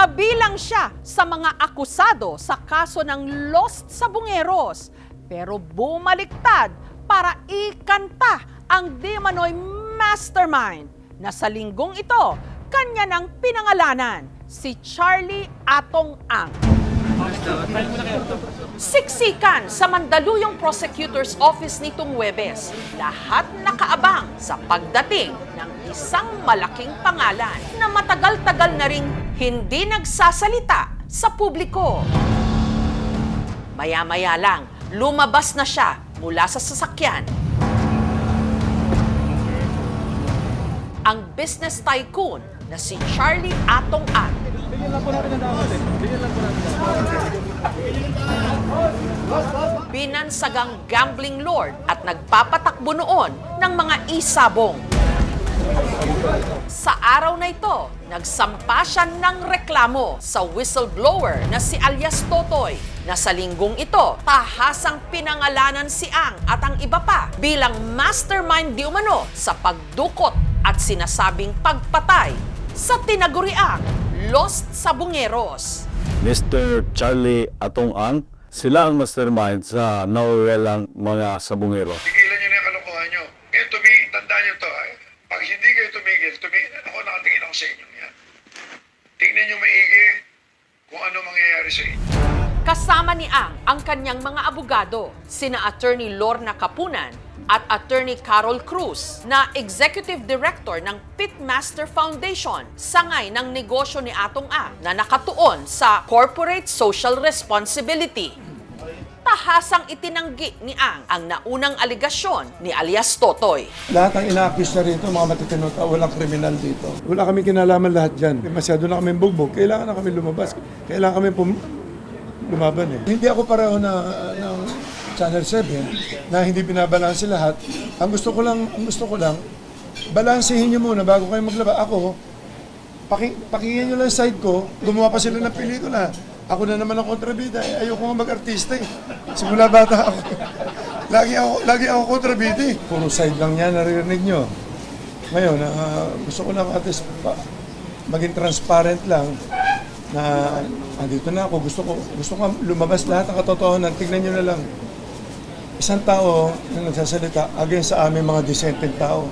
Kabilang siya sa mga akusado sa kaso ng Lost sa Bungeros. Pero bumaliktad para ikanta ang di manoy mastermind na sa linggong ito, kanya nang pinangalanan, si Charlie Atong Ang. Siksikan sa Mandaluyong Prosecutor's Office nitong Huwebes, lahat nakaabang sa pagdating ng isang malaking pangalan na matagal-tagal na ring hindi nagsasalita sa publiko. Maya-maya lang, lumabas na siya mula sa sasakyan. Ang business tycoon na si Charlie Atong Ang. Binansagang gambling lord at nagpapatakbo noon ng mga isabong. Sa araw na ito, nagsampa siya ng reklamo sa whistleblower na si alias Totoy na sa linggong ito, tahasang pinangalanan si Ang at ang iba pa bilang mastermind di umano sa pagdukot at sinasabing pagpatay sa tinaguriang Lost sa Bungeros. Mr. Charlie Atong Ang, sila ang mastermind sa nawawalang mga sabungero. Tigilan nyo na yung kalokohan nyo. Kaya tandaan nyo to. Pag hindi kayo tumigil, ako nakatingin ako sa inyo yan. Tingnan nyo maigi kung ano mangyayari sa inyo. Kasama ni ang kanyang mga abogado, sina Attorney Lorna Kapunan at Attorney Carol Cruz na Executive Director ng Pitmaster Foundation, sangay ng negosyo ni Atong Ang na nakatuon sa Corporate Social Responsibility. Tahasang itinanggi ni ang naunang aligasyon ni alias Totoy. Lahat ang ina-accuse na rito, mga matitino tao, walang kriminal dito. Wala kami kinalaman lahat dyan. Masyado na kami bugbog. Kailangan na kami lumabas. Kailangan kami lumaban eh. Hindi ako pareho ng Channel 7 na hindi binabalanse lahat. Ang gusto ko lang, balansehin nyo muna bago kayo maglaba. Ako, pakinggan nyo lang side ko, gumawa pa sila ng pelikula. Ako na naman ang kontrabida. Ayoko nga mag-artista eh. Simula bata ako. Lagi ako kontrabida eh. Puro side lang yan, naririnig nyo. Ngayon, gusto ko lang at least maging transparent lang na andito na ako. Gusto ko lumabas lahat ng katotohanan. Tignan nyo na lang. Isang tao na nagsasalita against sa aming mga dissenting tao.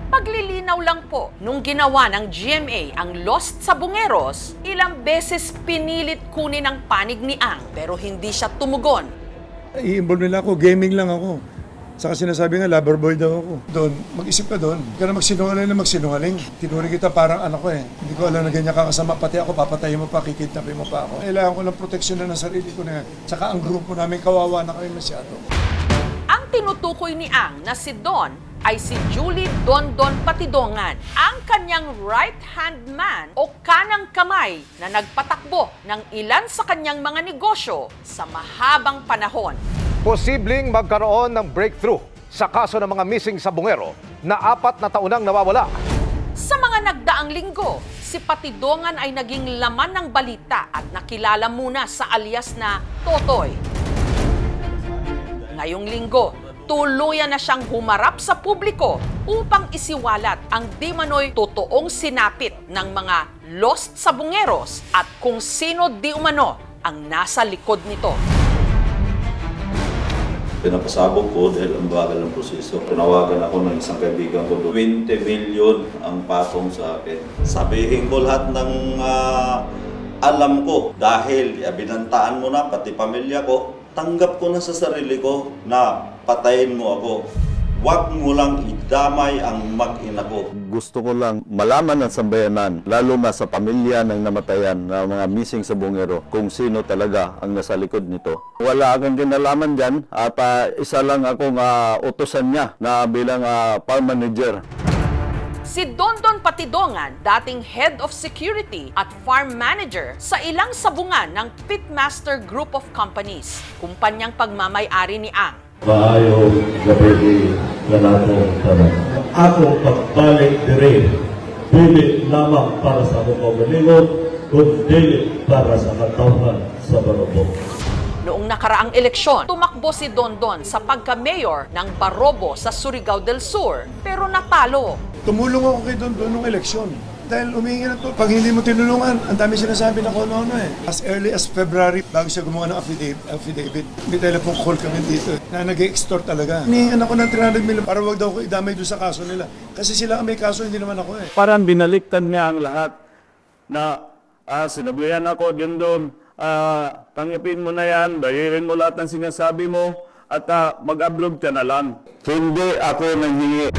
Paglilinaw lang po, nung ginawa ng GMA ang Lost sa Bungeros, ilang beses pinilit kunin ang panig ni Ang pero hindi siya tumugon. I-involve nila ako, gaming lang ako. Saka sinasabi nga, lover boy daw ako. Doon, mag-isip ka doon. Huwag ka na magsinungaling. Tinuri kita parang anak ko eh. Hindi ko alam na ganyan kakasama. Pati ako, papatayin mo pa, kikidnapin mo pa ako. Kailangan ko ng proteksyon na ng sarili ko na yan. Saka ang grupo namin, kawawa na kami masyado. Ang tinutukoy ni Ang na si Don ay si Julie Dondon Patidongan, ang kanyang right-hand man o kanang kamay na nagpatakbo ng ilan sa kanyang mga negosyo sa mahabang panahon. Posibleng magkaroon ng breakthrough sa kaso ng mga missing sa Bungero na 4 na taonang nawawala. Sa mga nagdaang linggo, si Patidongan ay naging laman ng balita at nakilala muna sa alias na Totoy. Ngayong linggo, tuluyan na siyang humarap sa publiko upang isiwalat ang di manoy totoong sinapit ng mga Lost sa Bungeros at kung sino di umano ang nasa likod nito. Pinapasabog ko dahil ang bagal ng proseso. Tinawagan ako ng isang kaibigan ko, 20 million ang patong sa akin. Sabihin ko lahat ng alam ko dahil binantaan mo na pati pamilya ko. Tanggap ko na sa sarili ko na patayin mo ako. Huwag mo lang idamay ang mag-ina ko. Gusto ko lang malaman ng sambayanan, lalo na sa pamilya ng namatayan na mga missing sa Bungero, kung sino talaga ang nasa likod nito. Wala akong kinalaman dyan at isa lang akong utusan niya na bilang farm manager. Si Dondon Patidongan, dating Head of Security at Farm Manager sa ilang sabungan ng Pitmaster Group of Companies, kumpanyang pagmamay-ari ni Ang. Maayong gabi na natong tanan. Ako pagbalik dire, dili lamang para sa akong kaugalingon, kundi para sa katawhan sa Barobo. Noong nakaraang eleksyon, tumakbo si Dondon sa pagka-mayor ng Barobo sa Surigao del Sur, pero natalo. Tumulong ako kay Don nung eleksyon. Dahil humingi ng tulong. Pag hindi mo tinulungan, ang dami sinasabi na kung ano eh. As early as February, bago siya gumawa ng affidavit, may telephone call kami dito na nag-extort talaga. Hinihingan ako ng 300 million para wag daw ko idamay doon sa kaso nila. Kasi sila ang may kaso, hindi naman ako eh. Parang binaliktad niya ang lahat na sinabihan ako din doon, tanggapin mo na yan, bayarin mo lahat ng sinasabi mo, at mag-upload ka na lang. Hindi ako nanghingi.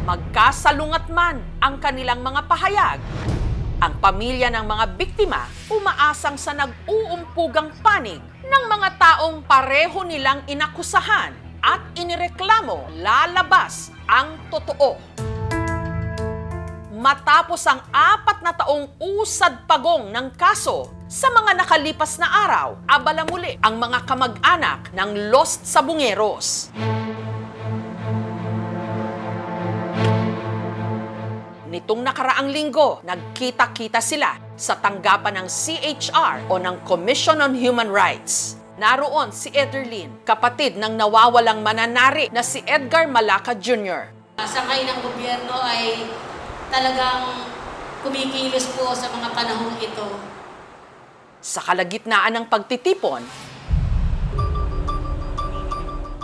Magkasalungat man ang kanilang mga pahayag, ang pamilya ng mga biktima umaasang sa nag-uumpugang panig ng mga taong pareho nilang inakusahan at inireklamo lalabas ang totoo. Matapos ang 4 na taong usad pagong ng kaso, sa mga nakalipas na araw, abala muli ang mga kamag-anak ng lost sabungeros. Nitong nakaraang linggo, nagkita-kita sila sa tanggapan ng CHR o ng Commission on Human Rights. Naroon si Ederlyn, kapatid ng nawawalang mananari na si Edgar Malaca Jr. Sakay ng gobyerno ay talagang kumikilos po sa mga panahong ito. Sa kalagitnaan ng pagtitipon,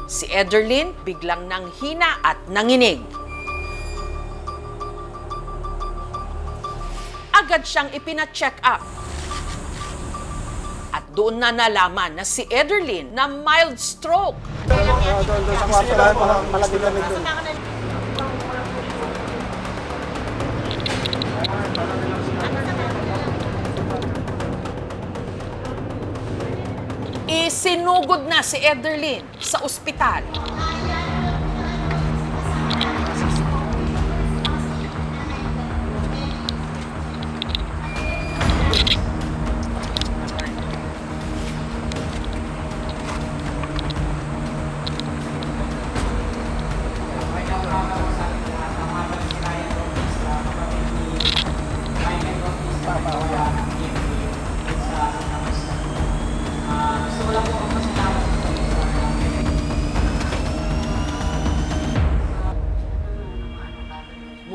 si Ederlyn biglang nanghina at nanginig. Agad siyang ipina-check up. At doon na nalaman na si Ederlyn na mild stroke. Isinugod na si Ederlyn sa ospital.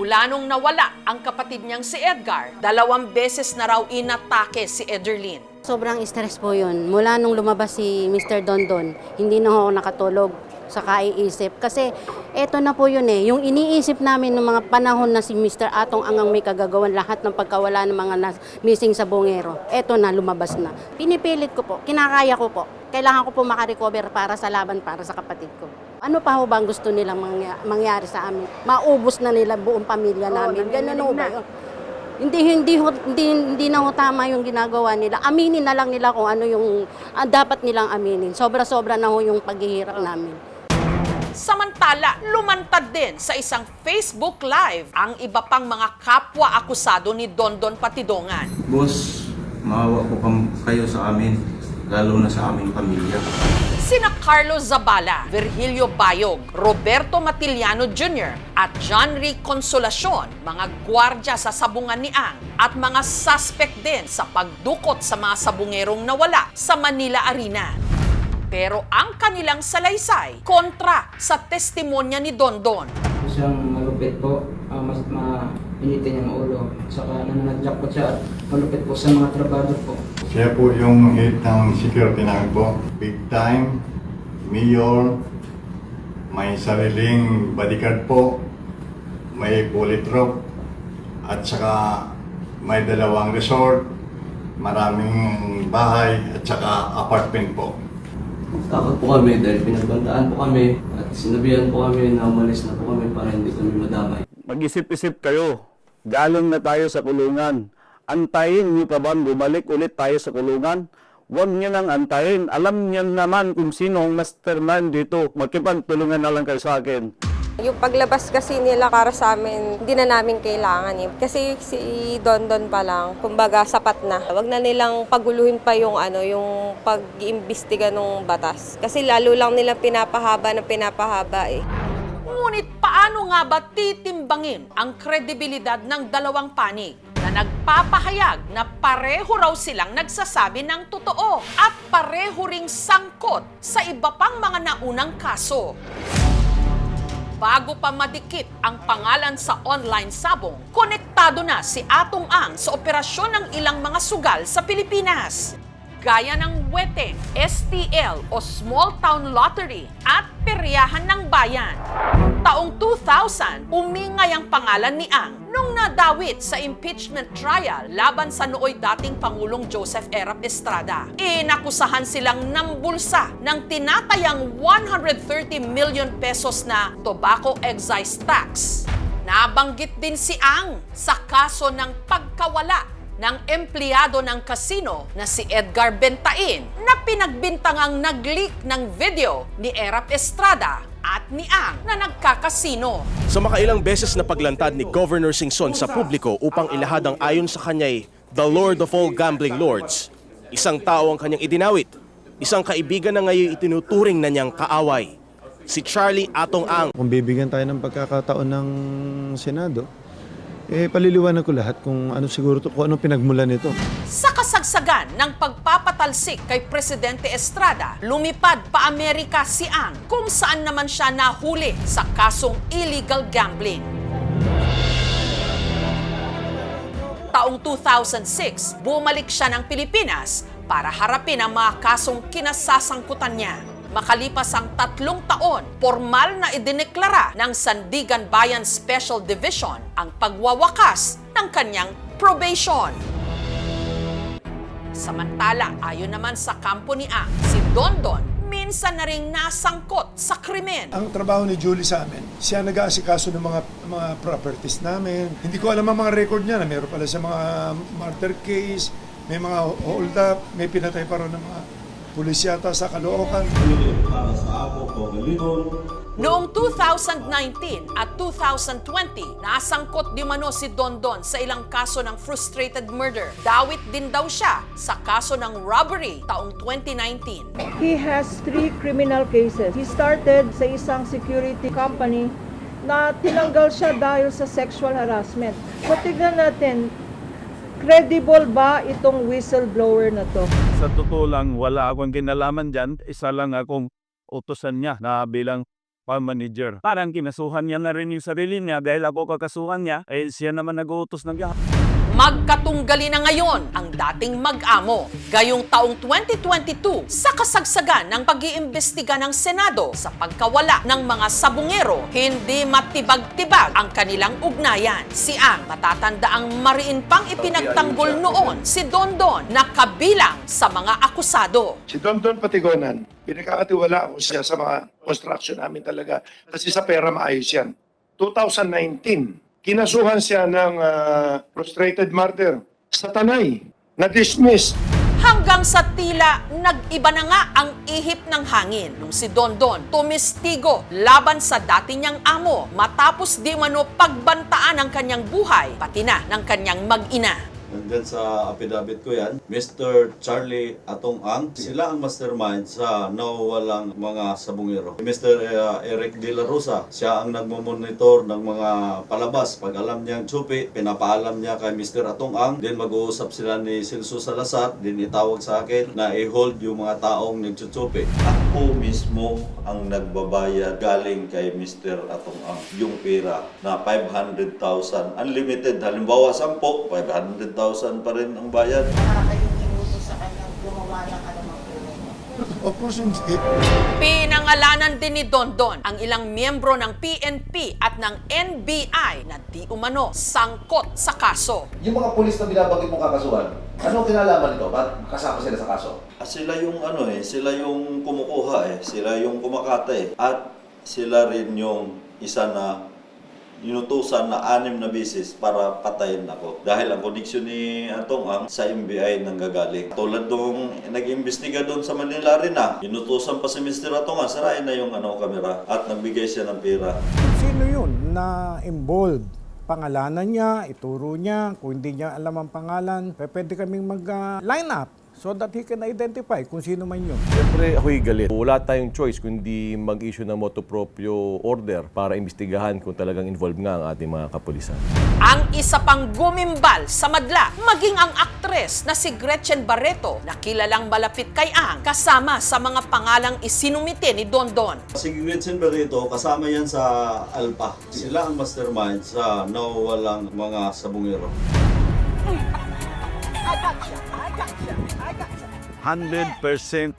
Mula nung nawala ang kapatid niyang si Edgar, 2 beses na raw inatake si Ederlyn. Sobrang stress po yun. Mula nung lumabas si Mr. Dondon, hindi na ako nakatulog sa kaiisip. Kasi eto na po yun eh. Yung iniisip namin ng mga panahon na si Mr. Atong ang may kagagawan lahat ng pagkawala ng mga missing sa bungero. Eto na, lumabas na. Pinipilit ko po, kinakaya ko po. Kailangan ko po makarecover para sa laban, para sa kapatid ko. Ano pa ho ba ang gusto nilang mangyari sa amin? Maubos na nila buong pamilya namin. Ganun ho ba yun? Hindi na ho tama yung ginagawa nila. Aminin na lang nila kung ano yung dapat nilang aminin. Sobra-sobra na ho yung paghihirap namin. Samantala, lumantad din sa isang Facebook Live ang iba pang mga kapwa-akusado ni Dondon Patidongan. Boss, maawa po kayo sa amin, lalo na sa aming pamilya. Sina Carlos Zabala, Virgilio Bayog, Roberto Matiliano Jr. at John Rick Consolacion, mga gwardya sa sabungan ni Ang at mga suspect din sa pagdukot sa mga sabungerong nawala sa Manila Arena. Pero ang kanilang salaysay kontra sa testimonya ni Dondon. Siyang malupit po, mas mainitin niyang ulo. Saka nananadyak po siya, malupit po sa mga trabado po. Siya po yung head ng security namin po. Big time, mayor, may sariling bodyguard po, may bullet drop, at saka may 2 resort, maraming bahay, at saka apartment po. Takot po kami dahil pinagbantaan po kami at sinabihan po kami na umalis na po kami para hindi kami madamay. Mag-isip-isip kayo. Galing na tayo sa kulungan. Antayin niyo pa ba bumalik ulit tayo sa kulungan? Huwag niyo nang antayin. Alam niyo naman kung sino ang mastermind dito. Magkipagtulungan na lang kayo sa akin. Yung paglabas kasi nila para sa amin, hindi na namin kailangan eh. Kasi si Dondon pa lang, kumbaga sapat na. Huwag na nilang paguluhin pa yung yung pag-iimbestiga ng batas. Kasi lalo lang nilang pinapahaba eh. Ngunit paano nga ba titimbangin ang kredibilidad ng 2 panig na nagpapahayag na pareho raw silang nagsasabi ng totoo at pareho ring sangkot sa iba pang mga naunang kaso? Bago pa madikit ang pangalan sa online sabong, konektado na si Atong Ang sa operasyon ng ilang mga sugal sa Pilipinas. Gaya ng weteng, STL o Small Town Lottery at peryahan ng bayan. Taong 2000, umingay ang pangalan ni Ang nung nadawit sa impeachment trial laban sa nooy dating Pangulong Joseph Erap Estrada. Inakusahan silang nambulsa ng tinatayang 130 million pesos na tobacco excise tax. Nabanggit din si Ang sa kaso ng pagkawala ng empleyado ng casino na si Edgar Bentain na pinagbintangang nag-leak ng video ni Erap Estrada at ni Ang na nagkakasino. Sa makailang beses na paglantad ni Governor Singson sa publiko upang ilahad ang ayon sa kanya'y the Lord of all gambling lords, isang tao ang kanyang idinawit, isang kaibigan na ngayon itinuturing na niyang kaaway, si Charlie Atong Ang. Kung bibigyan tayo ng pagkakataon ng Senado, paliliwanag ko lahat kung ano siguro kung anong pinagmulan nito. Sa kasagsagan ng pagpapatalsik kay Presidente Estrada, lumipad pa Amerika si Ang kung saan naman siya nahuli sa kasong illegal gambling. Taong 2006, bumalik siya ng Pilipinas para harapin ang mga kasong kinasasangkutan niya. Makalipas ang 3 taon, formal na idineklara ng Sandigan Bayan Special Division ang pagwawakas ng kanyang probation. Samantala, ayon naman sa kampo ni Ang, si Dondon minsan na ring nasangkot sa krimen. Ang trabaho ni Julie sa amin, siya nag-aasikaso ng mga properties namin. Hindi ko alam ang mga record niya na meron pala sa mga murder case, may mga hold up, may pinatay pa rin ng mga pulis yata sa Caloocan. Noong 2019 at 2020, nasangkot di mano si Dondon sa ilang kaso ng frustrated murder. Dawit din daw siya sa kaso ng robbery taong 2019. He has 3 criminal cases. He started sa isang security company na tinanggal siya dahil sa sexual harassment. So tignan natin, credible ba itong whistleblower na to? Sa totoo lang, wala akong kinalaman dyan. Isa lang akong utosan niya na bilang farm manager. Parang kinasuhan niya na rin yung sarili niya dahil ako kakasuhan niya, siya naman nag-uutos ng gahan. Magkatunggali na ngayon ang dating mag-amo. Gayong taong 2022, sa kasagsagan ng pag-iimbestiga ng Senado sa pagkawala ng mga sabungero, hindi matibag-tibag ang kanilang ugnayan. Si Ang matatanda ang mariin pang ipinagtanggol noon si Dondon na kabilang sa mga akusado. Si Dondon Patigonan, pinakakatiwala ko siya sa mga construction namin talaga kasi sa pera maayos yan. 2019, kinasuhan siya ng frustrated murder sa Tanay, na-dismiss. Hanggang sa tila nag-iba na nga ang ihip ng hangin nung si Dondon tumistigo laban sa dati niyang amo matapos di mano pagbantaan ang kanyang buhay pati na ng kanyang mag-ina. Nandyan sa affidavit ko yan, Mr. Charlie Atong Ang. Sila ang mastermind sa nawawalang mga sabungero. Mr. Eric De La Rosa, siya ang nagmamonitor ng mga palabas. Pag alam niya ang tsupi, pinapaalam niya kay Mr. Atong Ang. Then mag-uusap sila ni Celso Salazar. Then itawag sa akin na i-hold yung mga taong nagtsutsupi. Ako mismo ang nagbabayad galing kay Mr. Atong Ang. Yung pera na 500,000. Unlimited. Halimbawa 10, 500,000 pa rin ang bayad. Sa kanyang gumawa ng anumang Of course, hindi. Pinangalanan din ni Dondon ang ilang miyembro ng PNP at ng NBI na di umano sangkot sa kaso. Yung mga pulis na binabanggit mong kakasuhan, anong kinalaman nito? Ba't kasama sila sa kaso? Sila yung sila yung kumukuha sila yung kumakata at sila rin yung isa na inutusan na 6 na beses para patayin ako. Dahil ang koneksyon ni Atong Ang sa NBI nanggagaling. Tulad nung nag-imbestiga doon sa Manila rin inutusan pa si Mr. Atong Ang, sarain na yung kamera at nagbigay siya ng pera. Sino yun na involved? Pangalanan niya, ituro niya, kung hindi niya alam ang pangalan, pwede kaming mag-line up so that he can identify kung sino man yun. Siyempre, ako'y galit. Wala tayong choice kundi mag-issue ng motu proprio order para imbestigahan kung talagang involved nga ang ating mga kapulisan. Ang isa pang gumimbal sa madla, maging ang aktres na si Gretchen Barreto na kilalang malapit kay Ang kasama sa mga pangalang isinumite ni Dondon. Si Gretchen Barreto, kasama yan sa Alpha. Sila ang mastermind sa nawawalang mga sabungero. 100%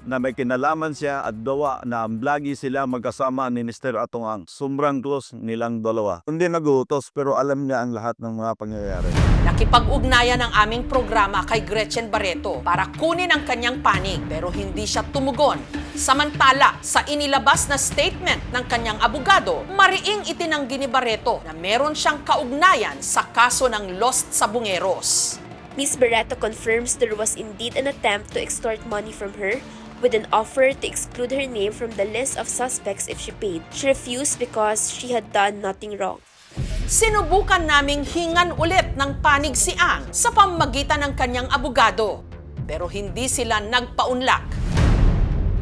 na may kinalaman siya at dawa na lagi sila magkasama ni Mr. Atong Ang. Sobrang close nilang dalawa. Hindi nagutos pero alam niya ang lahat ng mga pangyayari. Nakipag-ugnayan ang aming programa kay Gretchen Barreto para kunin ang kanyang panig pero hindi siya tumugon. Samantala, sa inilabas na statement ng kanyang abogado, mariing itinanggi ni Barreto na meron siyang kaugnayan sa kaso ng Lost Sabungeros. Ms. Barreto confirms there was indeed an attempt to extort money from her with an offer to exclude her name from the list of suspects if she paid. She refused because she had done nothing wrong. Sinubukan naming hingan ulit ng panig si Ang sa pamamagitan ng kanyang abogado, pero hindi sila nagpaunlak.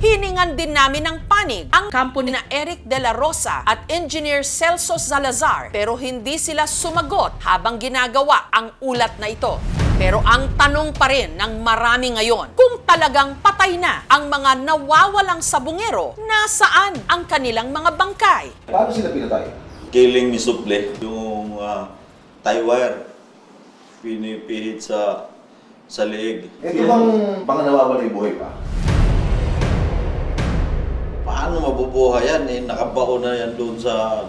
Hiningan din namin ng panig ang kampo ni na Eric De La Rosa at Engineer Celso Salazar, pero hindi sila sumagot habang ginagawa ang ulat na ito. Pero ang tanong pa rin ng marami ngayon, kung talagang patay na ang mga nawawalang sabungero, nasaan ang kanilang mga bangkay? Paano sila pinatay? Killing ni Suple, yung tie wire, pinipihit sa leeg. Ito bang mga nawawala yung buhay pa? Paano mabubuhay yan? Nakabaon na yan doon sa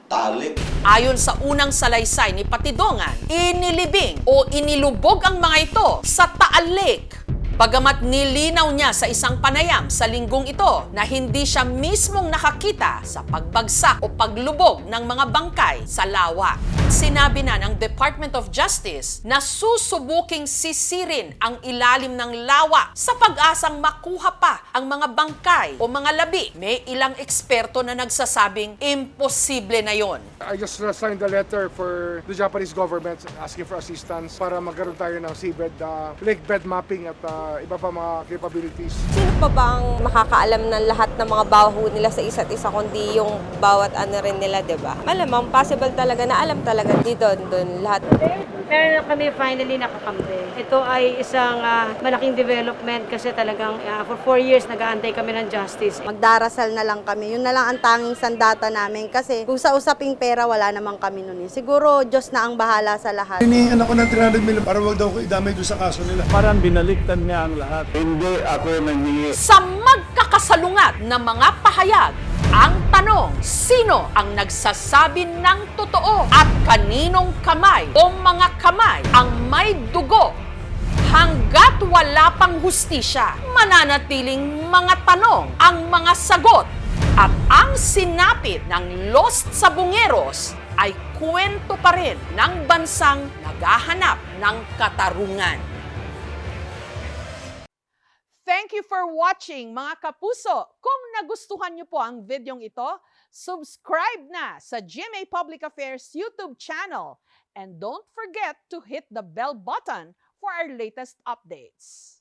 talik. Ayon sa unang salaysay ni Patidongan, inilibing o inilubog ang mga ito sa Taal Lake. Bagamat nilinaw niya sa isang panayam sa linggong ito na hindi siya mismong nakakita sa pagbagsak o paglubog ng mga bangkay sa lawa. Sinabi na ng Department of Justice na susubuking sisirin ang ilalim ng lawa sa pag-asang makuha pa ang mga bangkay o mga labi. May ilang eksperto na nagsasabing imposible na yon. I just signed a letter for the Japanese government asking for assistance para magkaroon tayo ng seabed, lake bed mapping at iba pa mga capabilities. Sino pa bang makakaalam ng lahat ng mga baho nila sa isa't isa kundi yung bawat ano rin nila, di ba? Malamang possible talaga na alam talaga ni Dondon lahat. Meron na kami finally nakakampi. Ito ay isang malaking development kasi talagang for 4 years nag-aantay kami ng justice. Magdarasal na lang kami. Yun na lang ang tanging sandata namin kasi kung sa usaping pera wala naman kami nun. Siguro Diyos na ang bahala sa lahat. Hinihingan ako ng 300 million para wag daw ko idamay doon sa kaso nila. Parang binaliktad niya ang lahat. Hindi ako nanghingi. Sa magkakasalungat na mga pahayag, ang tanong, sino ang nagsasabi ng totoo at kaninong kamay o mga kamay ang may dugo? Hanggat wala pang hustisya, mananatiling mga tanong ang mga sagot at ang sinapit ng Lost Sabungeros ay kwento pa rin ng bansang naghahanap ng katarungan. Thank you for watching, mga kapuso. Kung nagustuhan niyo po ang videong ito, subscribe na sa GMA Public Affairs YouTube channel. And don't forget to hit the bell button for our latest updates.